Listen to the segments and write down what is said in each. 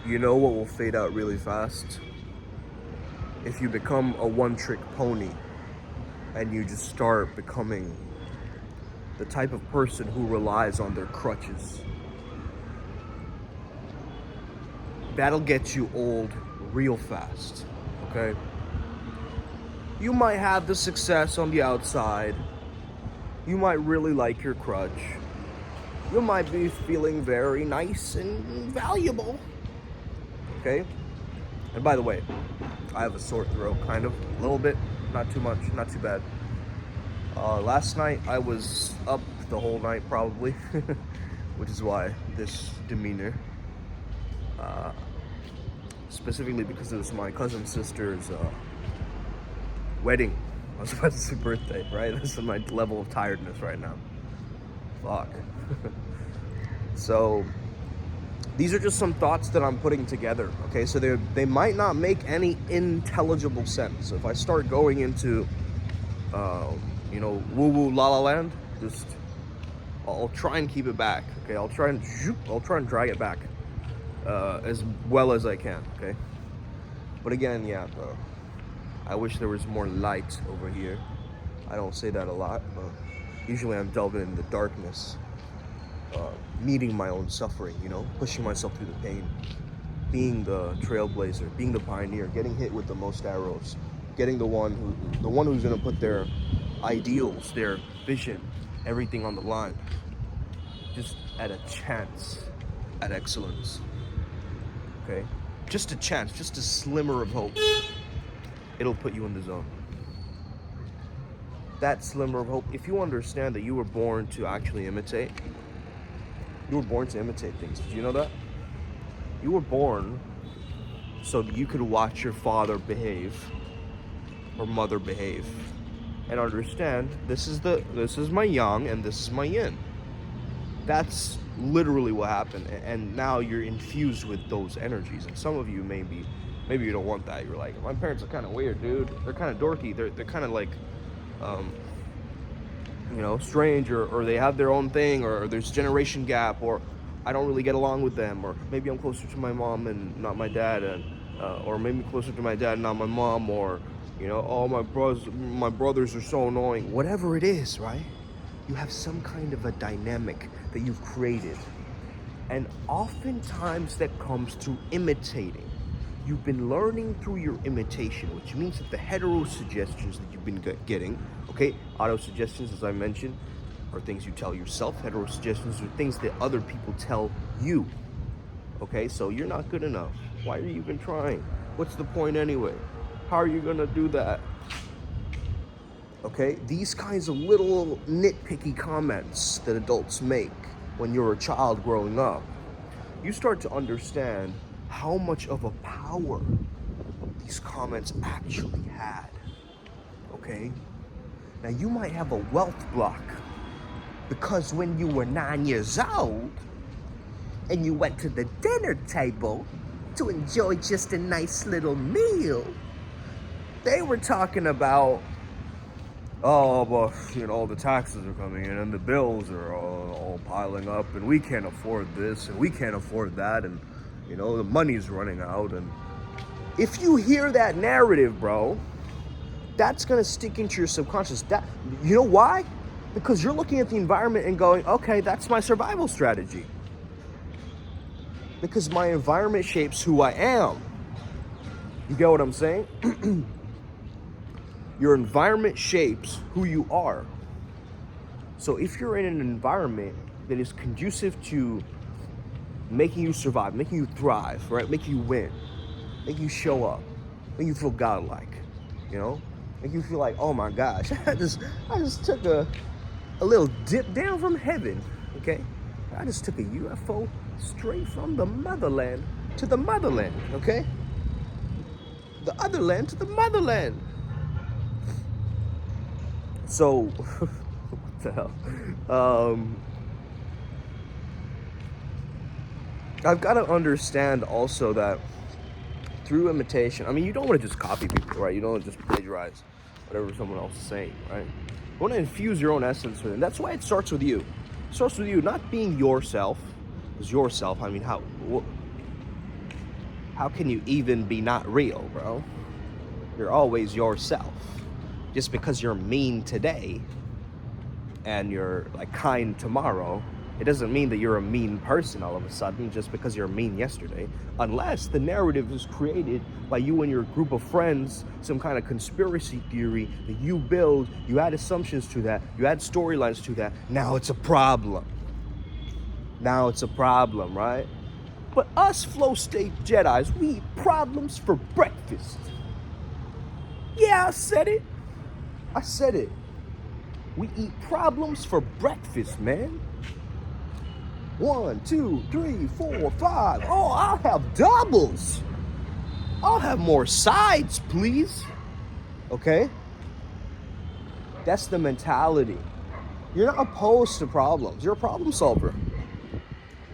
You know what will fade out really fast? If you become a one-trick pony and you just start becoming the type of person who relies on their crutches. That'll get you old real fast, okay? You might have the success on the outside. You might really like your crutch. You might be feeling very nice and valuable, okay? And by the way, I have a sore throat, kind of, a little bit, not too much, not too bad. Last night I was up the whole night probably, which is why this demeanor. Specifically because it was my cousin's sister's wedding. I was about to say birthday, right? This is my level of tiredness right now. Fuck. So these are just some thoughts that I'm putting together, okay? So they might not make any intelligible sense. If I start going into, woo-woo la-la land, just, I'll try and keep it back, okay? I'll try and drag it back as well as I can, okay? But again, yeah, I wish there was more light over here. I don't say that a lot, but usually I'm delving in the darkness, meeting my own suffering, pushing myself through the pain, being the trailblazer, being the pioneer, getting hit with the most arrows, getting the one who's gonna put their ideals, their vision, everything on the line, just at a chance at excellence. Okay, just a chance, just a slimmer of hope. It'll put you in the zone. That slimmer of hope, if you understand that you were born to actually imitate, you were born to imitate things. Did you know that? You were born so that you could watch your father behave or mother behave and understand this is my yang and this is my yin. That's literally what happened, and now you're infused with those energies. And some of you maybe you don't want that. You're like, my parents are kind of weird, dude. They're kind of dorky. They're kind of like, strange, or they have their own thing, or there's generation gap, or I don't really get along with them, or maybe I'm closer to my mom and not my dad, and or maybe closer to my dad and not my mom, or oh, my brothers are so annoying. Whatever it is, right? You have some kind of a dynamic that you've created. And oftentimes that comes through imitating. You've been learning through your imitation, which means that the heterosuggestions that you've been getting, okay, autosuggestions, as I mentioned, are things you tell yourself. Heterosuggestions are things that other people tell you. Okay, so you're not good enough. Why are you even trying? What's the point anyway? How are you gonna do that? Okay, these kinds of little nitpicky comments that adults make when you're a child growing up, you start to understand how much of a power these comments actually had, okay? Now, you might have a wealth block because when you were 9 years old and you went to the dinner table to enjoy just a nice little meal, they were talking about, oh, but, the taxes are coming in and the bills are all piling up and we can't afford this and we can't afford that and, the money's running out. And if you hear that narrative, bro, that's going to stick into your subconscious. You know why? Because you're looking at the environment and going, okay, that's my survival strategy. Because my environment shapes who I am. You get what I'm saying? Your environment shapes who you are. So if you're in an environment that is conducive to making you survive, making you thrive, right? Making you win, making you show up, making you feel godlike, make you feel like, oh my gosh, I just took a little dip down from heaven, okay? I just took a UFO straight from the motherland to the motherland, okay? The other land to the motherland. So, what the hell? I've got to understand also that through imitation, you don't want to just copy people, right? You don't want to just plagiarize whatever someone else is saying, right? You want to infuse your own essence with it. And that's why it starts with you. It starts with you not being yourself. Because yourself, how can you even be not real, bro? You're always yourself. Just because you're mean today and you're like kind tomorrow, it doesn't mean that you're a mean person all of a sudden just because you're mean yesterday. Unless the narrative is created by you and your group of friends, some kind of conspiracy theory that you build, you add assumptions to that, you add storylines to that. Now it's a problem. Now it's a problem, right? But us flow state Jedis, we eat problems for breakfast. Yeah, I said it. I said it. We eat problems for breakfast, man. 1, 2, 3, 4, 5. Oh, I'll have doubles. I'll have more sides, please. Okay? That's the mentality. You're not opposed to problems. You're a problem solver.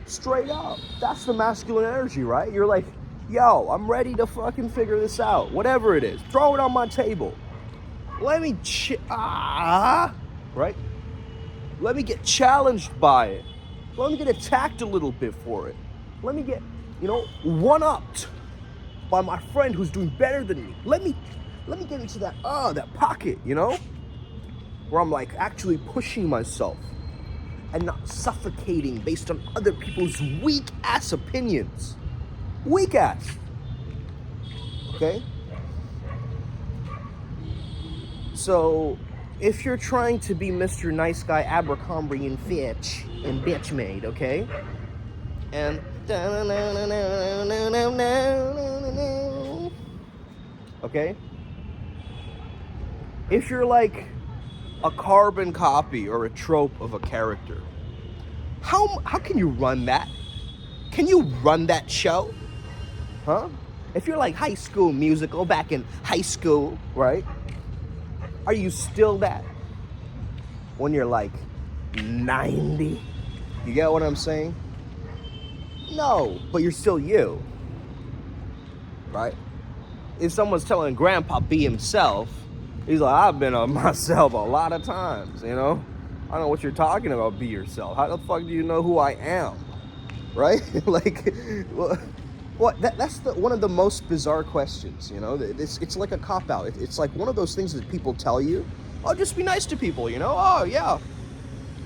Straight up. That's the masculine energy, right? You're like, yo, I'm ready to fucking figure this out. Whatever it is. Throw it on my table. Let me, right? Let me get challenged by it. Let me get attacked a little bit for it. Let me get, one-upped by my friend who's doing better than me. Let me get into that pocket, where I'm like actually pushing myself and not suffocating based on other people's weak-ass opinions. Weak-ass. Okay? So, if you're trying to be Mr. Nice Guy, Abercrombie and Fitch and bitch made, okay? And okay? If you're like a carbon copy or a trope of a character, how can you run that? Can you run that show? Huh? If you're like High School Musical back in high school, right? Are you still that when you're like 90? You get what I'm saying? No, but you're still you, right? If someone's telling Grandpa be himself, he's like, I've been on myself a lot of times, I don't know what you're talking about, be yourself. How the fuck do you know who I am, right? Like, that's one of the most bizarre questions, It's like a cop-out. It's like one of those things that people tell you, oh, just be nice to people, Oh, yeah.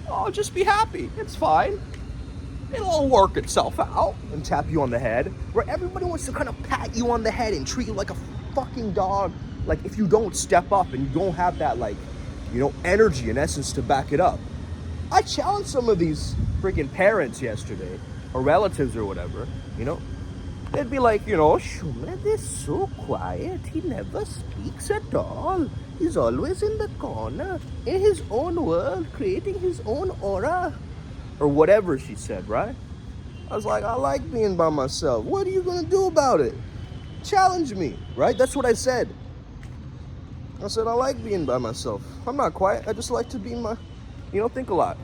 Oh, just be happy. It's fine. It'll all work itself out, and tap you on the head, where everybody wants to kind of pat you on the head and treat you like a fucking dog. Like, if you don't step up and you don't have that, like, energy in essence to back it up. I challenged some of these freaking parents yesterday, or relatives or whatever, They'd be like, Shumred is so quiet. He never speaks at all. He's always in the corner, in his own world, creating his own aura. Or whatever she said, right? I was like, I like being by myself. What are you going to do about it? Challenge me, right? That's what I said. I said, I like being by myself. I'm not quiet. I just like to be think a lot.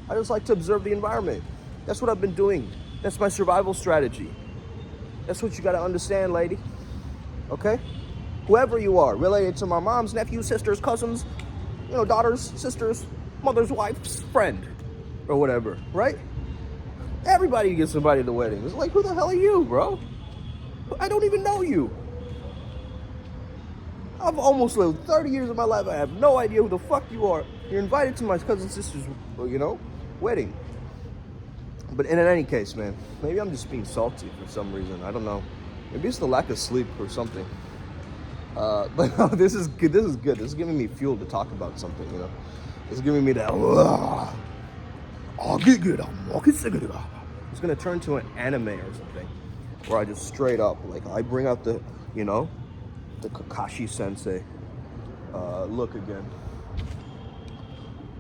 I just like to observe the environment. That's what I've been doing. That's my survival strategy. That's what you got to understand, lady. Okay? Whoever you are, related to my mom's, nephews, sisters, cousins, daughters, sisters, mother's wife's friend, or whatever, right? Everybody gets somebody at the wedding. It's like, who the hell are you, bro? I don't even know you. I've almost lived 30 years of my life. I have no idea who the fuck you are. You're invited to my cousin's sister's, wedding. But in any case, man, maybe I'm just being salty for some reason. I don't know. Maybe it's the lack of sleep or something. But no, this is good. This is good. This is giving me fuel to talk about something, It's giving me that, it's going to turn to an anime or something, where I just straight up, like, I bring out the, the Kakashi Sensei look again.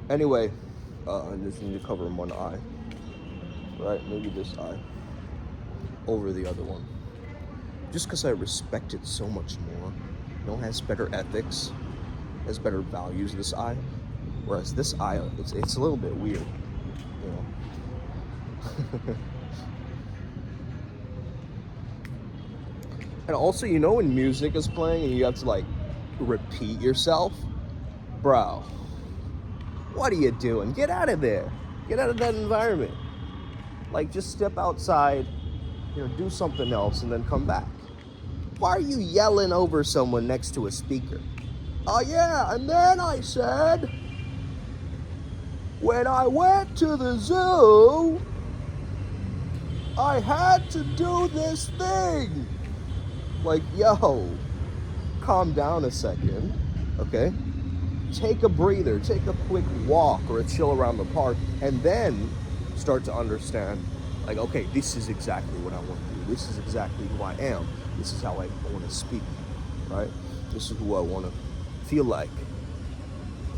Anyway, I just need to cover one eye. Right, maybe this eye over the other one. Just because I respect it so much more. Has better ethics, has better values, this eye. Whereas this eye, it's a little bit weird, And also, when music is playing and you have to, like, repeat yourself, bro, what are you doing? Get out of there. Get out of that environment. Like, just step outside do something else and then come back. Why are you yelling over someone next to a speaker? Oh yeah, and then I said, when I went to the zoo, I had to do this thing. Like, yo, calm down a second, okay? Take a breather, take a quick walk or a chill around the park, and then start to understand, like, okay, this is exactly what I want to do. This is exactly who I am. This is how I want to speak, right? This is who I want to feel like.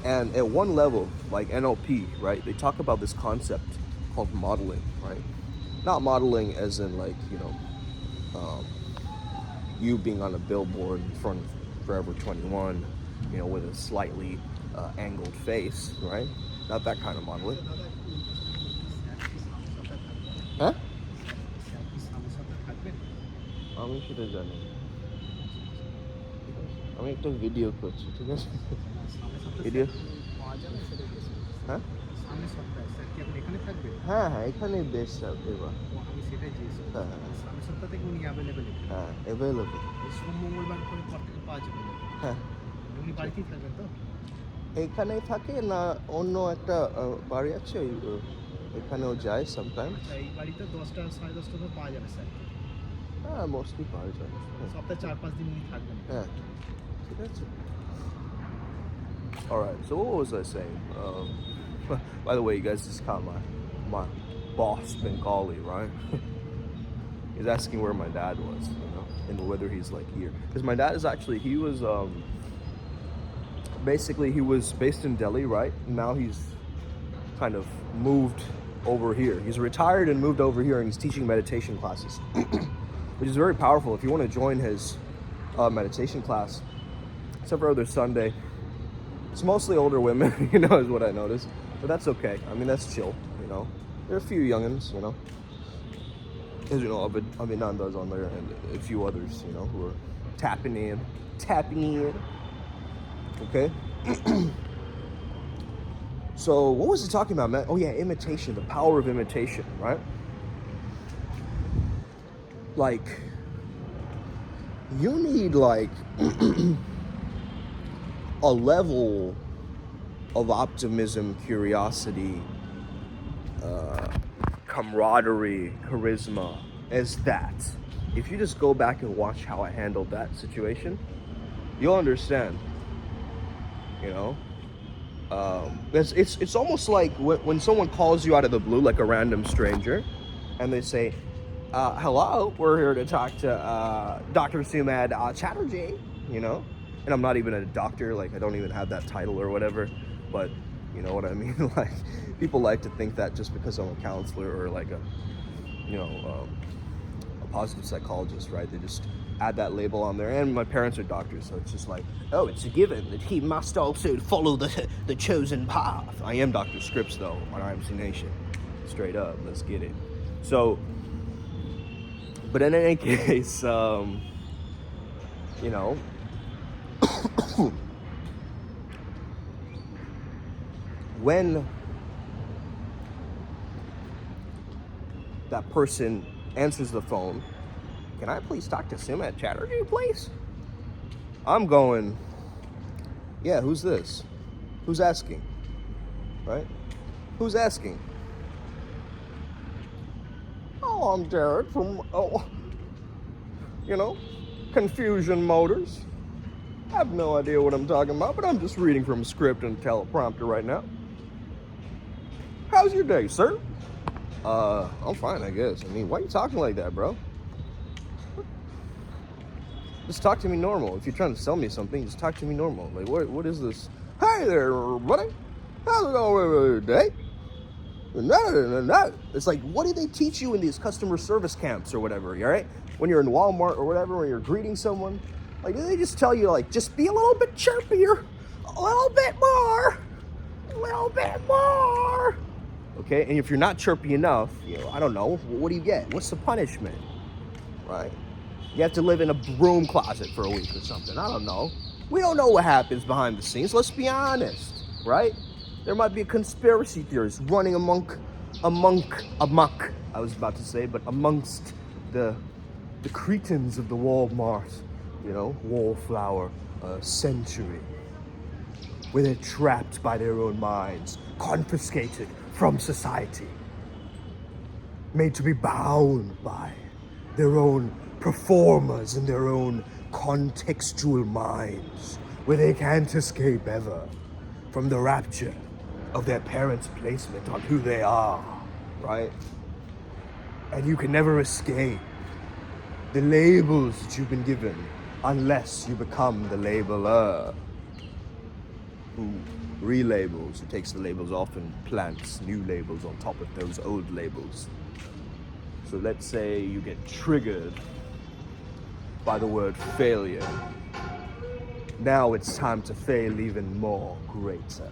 And at one level, like NLP, right, they talk about this concept called modeling, right? Not modeling as in like, you being on a billboard in front of Forever 21, with a slightly angled face, right? Not that kind of modeling. Huh? আমি সেটা জানি, আমি একটা video করছি, ঠিক আছে? Video, হ্যাঁ হ্যাঁ হ্যাঁ, এখানে বেস্ট এবার, হ্যাঁ হ্যাঁ অ্যাভেলেবল, হ্যাঁ এইখানেই থাকে না অন্য একটা বাড়ি আছে, এখানেও যায় সামটাইম। এই বাড়িতে 10টা 10:30 পাওয়া যাবে স্যার। হ্যাঁ, মোস্টলি পাওয়া যায়, সপ্তাহে 4-5 দিন উনি থাকবেন। হ্যাঁ, ঠিক আছে। All right, so what was I saying? By the way, you guys just caught my boss Bengali, right? He's asking where my dad was, and whether he's like here. Because my dad is actually, he was basically, he was based in Delhi, right? Now he's kind of moved over here. He's retired and moved over here, and he's teaching meditation classes, which is very powerful. If you want to join his meditation class, except for every Sunday, it's mostly older women, is what I noticed. But that's okay. I mean, that's chill, There are a few youngins, As you know, Abhinanda's on there, and a few others, who are tapping in. Okay? So, what was he talking about, man? Oh yeah, imitation, the power of imitation, right? Like, you need like a level of optimism, curiosity, camaraderie, charisma as that. If you just go back and watch how I handled that situation, you'll understand. It's almost like when someone calls you out of the blue, like a random stranger, and they say, hello, we're here to talk to Dr. Sumad Chatterjee, and I'm not even a doctor, like I don't even have that title or whatever, but you know what I mean? Like, people like to think that just because I'm a counselor or like a positive psychologist, right? They just add that label on there. And my parents are doctors, so it's just like, oh, it's a given that he must also follow the chosen path. I am Dr. Scripps, though, on IMC Nation. Straight up, let's get it. So, but in any case, when that person answers the phone, can I please talk to Sumad Chatterjee, please? I'm going, yeah, who's this? Who's asking? Right? Who's asking? Oh, I'm Derek from, Confusion Motors. I have no idea what I'm talking about, but I'm just reading from a script and teleprompter right now. How's your day, sir? I'm fine, I guess. I mean, why are you talking like that, bro? Just talk to me normal. If you're trying to sell me something, just talk to me normal. Like, what is this? Hey there, buddy. How's it going with your day? It's like, what do they teach you in these customer service camps or whatever, all right? When you're in Walmart or whatever, when you're greeting someone, like, do they just tell you, like, just be a little bit chirpier, a little bit more, okay? And if you're not chirpy enough, I don't know, what do you get? What's the punishment, right? You have to live in a broom closet for a week or something. I don't know. We don't know what happens behind the scenes. Let's be honest, right? There might be a conspiracy theorist running amok, I was about to say, but amongst the cretins of the Walmart, you know, wallflower century, where they're trapped by their own minds, confiscated from society, made to be bound by their own performers and their own contextual minds, where they can't escape ever from the rapture of their parents' placement on who they are, right? And you can never escape the labels that you've been given unless you become the labeler, who relabels, who takes the labels off and plants new labels on top of those old labels. So let's say you get triggered by the word failure. Now it's time to fail even more greater.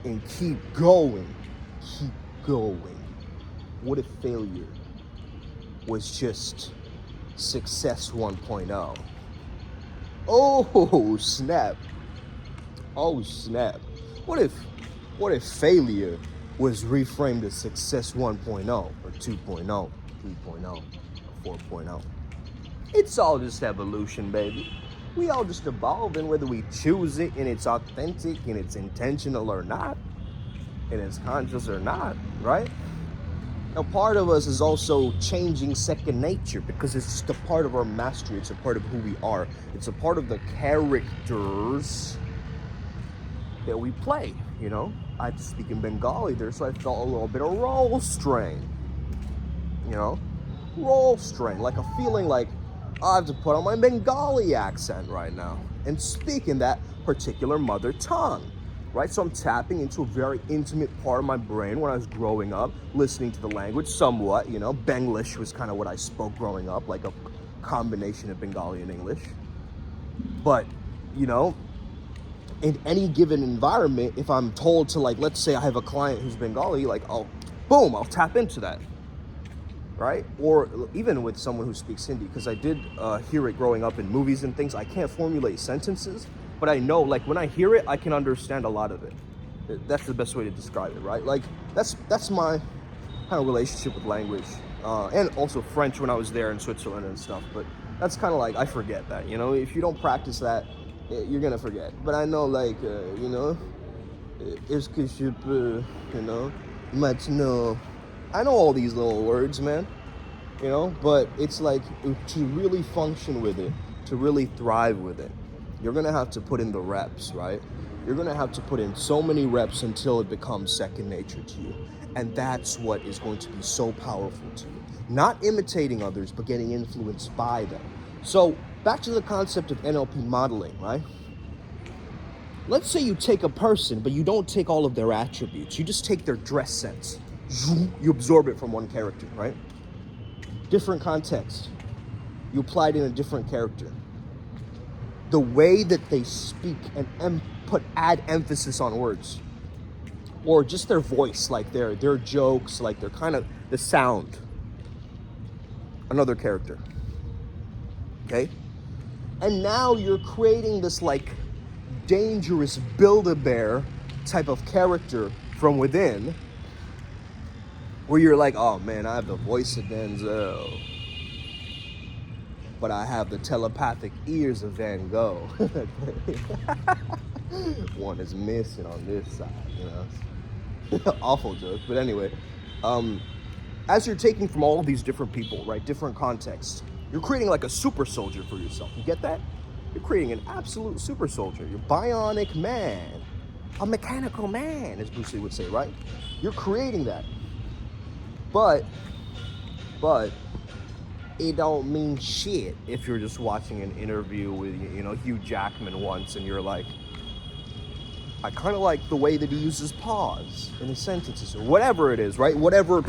And keep going, keep going. What if failure was just success 1.0? Oh snap. Oh snap. What if failure was reframed as success 1.0 or 2.0, 3.0, or 4.0? It's all just evolution, baby. We all just evolving, whether we choose it and it's authentic and it's intentional or not, and it's conscious or not, right? Now, part of us is also changing second nature because it's just a part of our mastery. It's a part of who we are. It's a part of the characters that we play, you know? I had to speak in Bengali there, so I felt a little bit of role strain, you know? Role strain, like a feeling like I have to put on my Bengali accent right now and speak in that particular mother tongue, right? So I'm tapping into a very intimate part of my brain when I was growing up, listening to the language somewhat, you know? Benglish was kind of what I spoke growing up, like a combination of Bengali and English. But, you know, in any given environment, if I'm told to, like, let's say I have a client who's Bengali, like, I'll tap into that, right? Or even with someone who speaks Hindi, because I did hear it growing up in movies and things. I can't formulate sentences, but I know, like, when I hear it, I can understand a lot of it. That's the best way to describe it, right? Like, that's my kind of relationship with language. And also French when I was there in Switzerland and stuff, but that's kind of like, I forget that, you know? If you don't practice that, you're gonna forget. But I know, like, you know, est-ce que je peux, you know, maintenant. I know all these little words, man, you know, but it's like, to really function with it, to really thrive with it, you're gonna have to put in the reps, right? You're gonna have to put in so many reps until it becomes second nature to you. And that's what is going to be so powerful to you. Not imitating others, but getting influenced by them. So back to the concept of NLP modeling, right? Let's say you take a person, but you don't take all of their attributes. You just take their dress sense. You absorb it from one character, right? Different context. You apply it in a different character. The way that they speak and add emphasis on words. Or just their voice, like their jokes, like their kind of, the sound. Another character. Okay? And now you're creating this, like, dangerous Build-A-Bear type of character from within, where you're like, oh man, I have the voice of Denzel, but I have the telepathic ears of Van Gogh. One is missing on this side, you know? Awful joke, but anyway. As you're taking from all of these different people, right, different contexts, you're creating like a super soldier for yourself. You get that? You're creating an absolute super soldier. You're bionic man. A mechanical man, as Bruce Lee would say, right? You're creating that. But it don't mean shit if you're just watching an interview with, you know, Hugh Jackman once and you're like, I kind of like the way that he uses pause in his sentences, or whatever it is, right? Whatever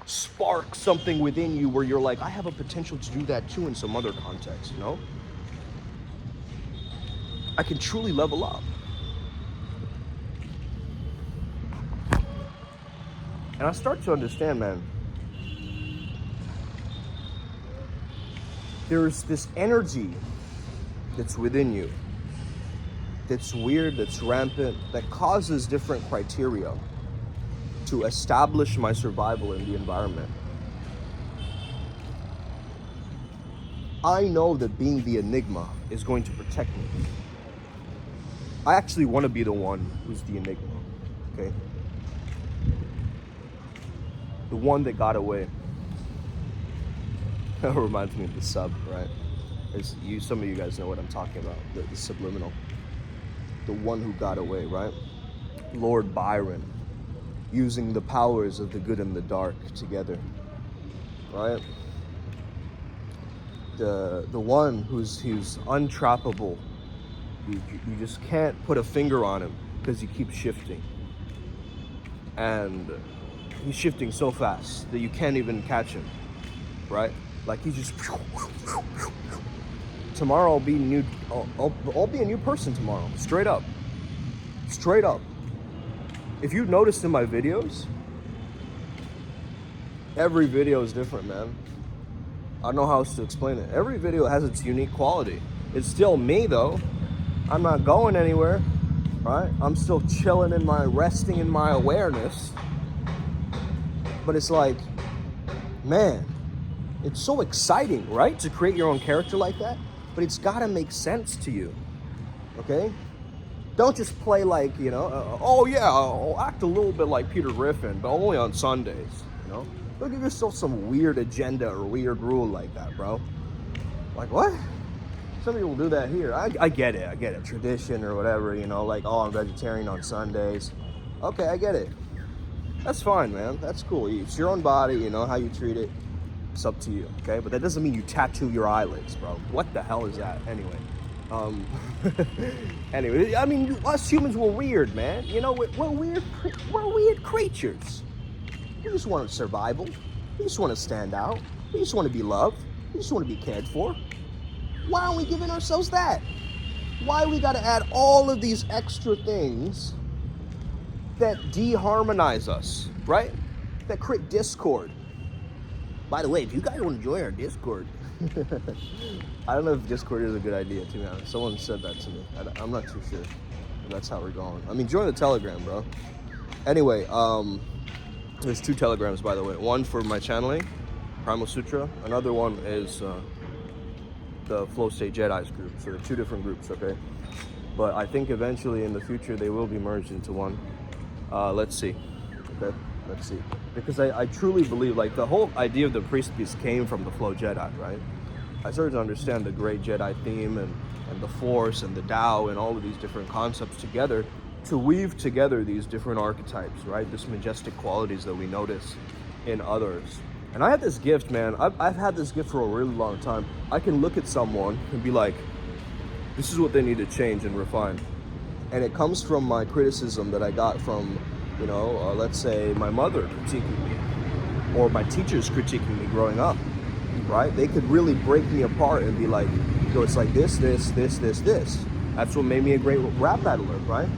sparks something within you where you're like, I have a potential to do that too in some other context, you know? I can truly level up. And I start to understand, man, there's this energy that's within you, that's weird, that's rampant, that causes different criteria to establish my survival in the environment. I know that being the enigma is going to protect me. I actually want to be the one who's the enigma, okay? The one that got away. That reminds me of the sub, right? Some of you guys know what I'm talking about, the subliminal. The one who got away, right? Lord Byron, using the powers of the good and the dark together, right? The one who's untrappable. You just can't put a finger on him because he keeps shifting. And he's shifting so fast that you can't even catch him, right? Like he's just... Tomorrow I'll be new. I'll be a new person tomorrow. Straight up. Straight up. If you noticed in my videos, every video is different, man. I don't know how else to explain it. Every video has its unique quality. It's still me though. I'm not going anywhere, right? I'm still chilling resting in my awareness. But it's like, man, it's so exciting, right? To create your own character like that. But it's gotta make sense to you, okay? Don't just play like, oh yeah, I'll act a little bit like Peter Griffin, but only on Sundays, Don't give yourself some weird agenda or weird rule like that, bro. Like, what? Some people do that here. I get it, tradition or whatever, like, oh, I'm vegetarian on Sundays. Okay, I get it. That's fine, man, that's cool. It's your own body, how you treat it. It's up to you, okay? But that doesn't mean you tattoo your eyelids, bro. What the hell is that? Anyway. Anyway, I mean, us humans were weird, man. We're weird creatures. We just want survival. We just want to stand out. We just want to be loved. We just want to be cared for. Why aren't we giving ourselves that? Why we gotta add all of these extra things that deharmonize us, right? That create discord. By the way, if you guys want to join our Discord, I don't know if Discord is a good idea, to be honest. Someone said that to me. I'm not too sure. That's how we're going. I mean, join the Telegram, bro. Anyway, there's 2 Telegrams, by the way. One for my channeling, Primal Sutra. Another one is the Flow State Jedi's group. So they're 2 different groups, okay? But I think eventually in the future they will be merged into one. Let's see, okay? Let's see. Because I truly believe, like, the whole idea of the priest piece came from the Flow Jedi, right? I started to understand the great Jedi theme and the Force and the Tao and all of these different concepts together to weave together these different archetypes, right? This majestic qualities that we notice in others. And I had this gift, man. I've had this gift for a really long time. I can look at someone and be like, this is what they need to change and refine. And it comes from my criticism that I got from, let's say my mother critiquing me or my teachers critiquing me growing up, right? They could really break me apart and be like, it's like this. That's what made me a great rap battler, right?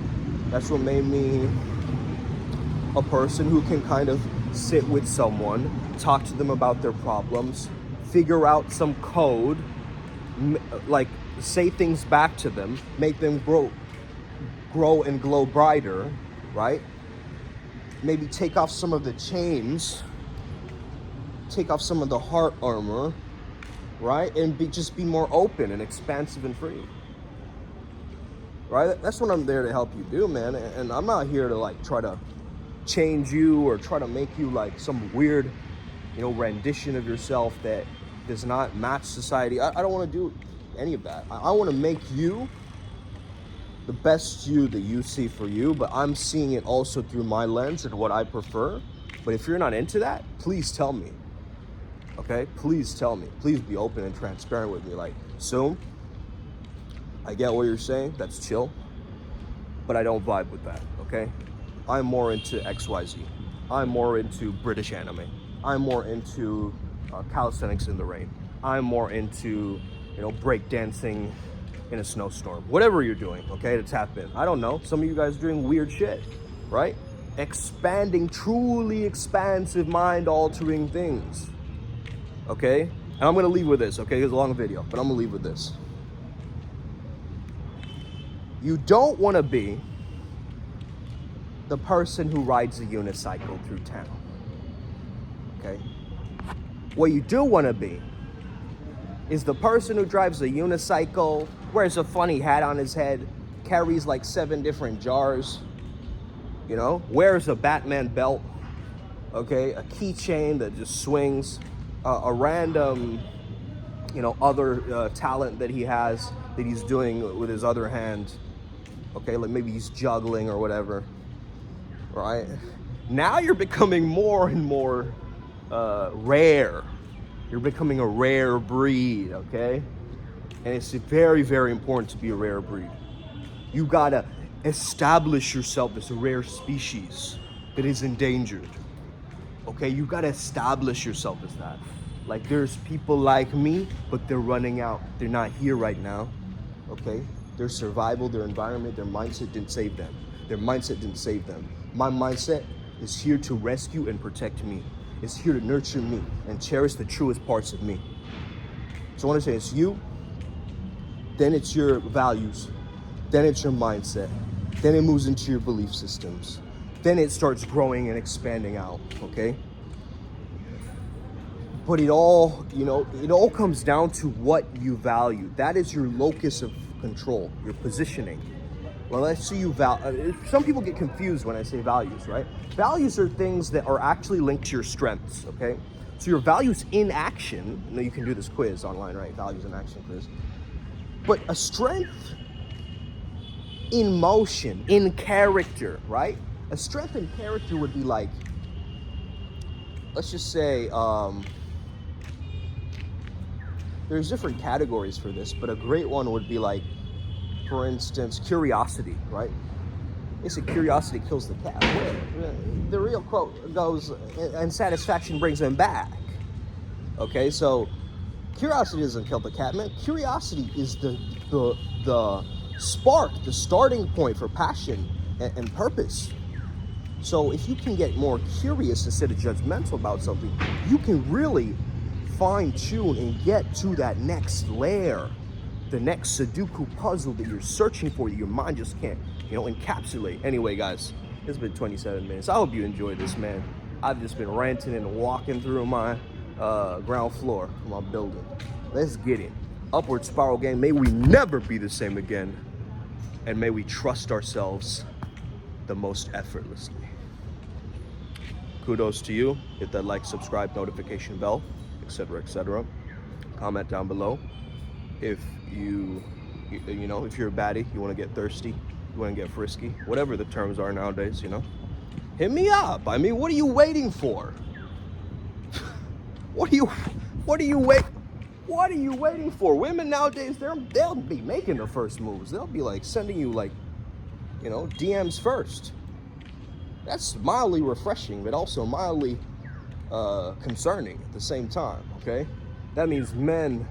That's what made me a person who can kind of sit with someone, talk to them about their problems, figure out some code, like say things back to them, make them grow and glow brighter, right? Maybe take off some of the chains, take off some of the heart armor, right? And just be more open and expansive and free, right? That's what I'm there to help you do, man. And I'm not here to like try to change you or try to make you like some weird, rendition of yourself that does not match society. I don't want to do any of that. I want to make you the best you that you see for you, but I'm seeing it also through my lens and what I prefer. But if you're not into that, please tell me, okay? Please tell me. Please be open and transparent with me. Like, so, I get what you're saying, that's chill, but I don't vibe with that, okay? I'm more into XYZ. I'm more into British anime. I'm more into calisthenics in the rain. I'm more into, break dancing in a snowstorm. Whatever you're doing, okay, to tap in. I don't know. Some of you guys are doing weird shit, right? Expanding, truly expansive, mind-altering things, okay? And I'm gonna leave with this, okay? It's a long video, but I'm gonna leave with this. You don't wanna be the person who rides a unicycle through town, okay? What you do wanna be is the person who drives a unicycle, wears a funny hat on his head, carries like 7 different jars, you know, wears a Batman belt, okay, a keychain that just swings, a random, you know, other talent that he has that he's doing with his other hand, okay, like maybe he's juggling or whatever, right? Now you're becoming more and more rare. You're becoming a rare breed, okay? And it's very, very important to be a rare breed. You gotta establish yourself as a rare species that is endangered, okay? You gotta establish yourself as that. Like, there's people like me, but they're running out. They're not here right now, okay? Their survival, their environment, their mindset didn't save them. Their mindset didn't save them. My mindset is here to rescue and protect me. It's here to nurture me and cherish the truest parts of me. So I want to say it's you, then it's your values, then it's your mindset, then it moves into your belief systems, then it starts growing and expanding out, okay? But it all, you know, it all comes down to what you value. That is your locus of control, your positioning. Well, let's see you some people get confused when I say values, right? Values are things that are actually linked to your strengths, okay? So your values in action, you know, you can do this quiz online, right? Values in action quiz. But a strength in motion, in character, right? A strength in character would be like, let's just say, there's different categories for this, but a great one would be like, for instance, curiosity, right? They say curiosity kills the cat. The real quote goes, and satisfaction brings him back. Okay, so curiosity doesn't kill the cat, man. Curiosity is the spark, the starting point for passion and purpose. So if you can get more curious instead of judgmental about something, you can really fine tune and get to that next layer, the next Sudoku puzzle that you're searching for, that your mind just can't, you know, encapsulate. Anyway, guys, it's been 27 minutes. I hope you enjoyed this, man. I've just been ranting and walking through my ground floor of my building. Let's get it. Upward spiral gang. May we never be the same again. And may we trust ourselves the most effortlessly. Kudos to you. Hit that like, subscribe, notification bell, etc., etc. Comment down below. If you know, if you're a baddie, you want to get thirsty, you want to get frisky, whatever the terms are nowadays, you know, hit me up. I mean, what are you waiting for? What are you waiting for? Women nowadays, they'll be making the first moves. They'll be like sending you like, you know, DMs first. That's mildly refreshing, but also mildly concerning at the same time, okay? That means men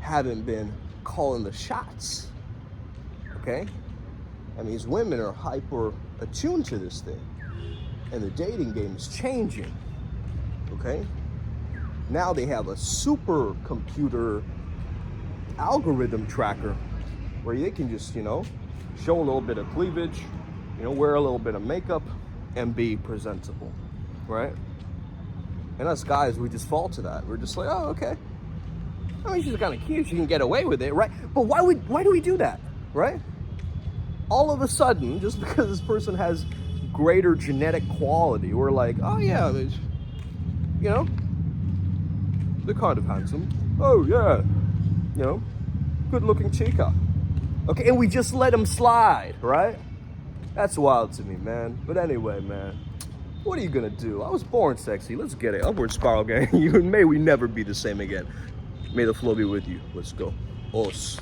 haven't been calling the shots, okay? That means women are hyper attuned to this thing, and the dating game is changing, okay? Now they have a super computer algorithm tracker where they can just, you know, show a little bit of cleavage, you know, wear a little bit of makeup and be presentable, right? And us guys, we just fall to that. We're just like, oh, okay. I mean, she's kind of cute. She can get away with it, right? But why do we do that, right? All of a sudden, just because this person has greater genetic quality, we're like, oh yeah, you know, they're kind of handsome. Oh yeah, you know, good-looking chica. Okay, and we just let them slide, right? That's wild to me, man. But anyway, man, what are you gonna do? I was born sexy. Let's get it. Upward spiral gang. May we never be the same again. May the flow be with you. Let's go. Os.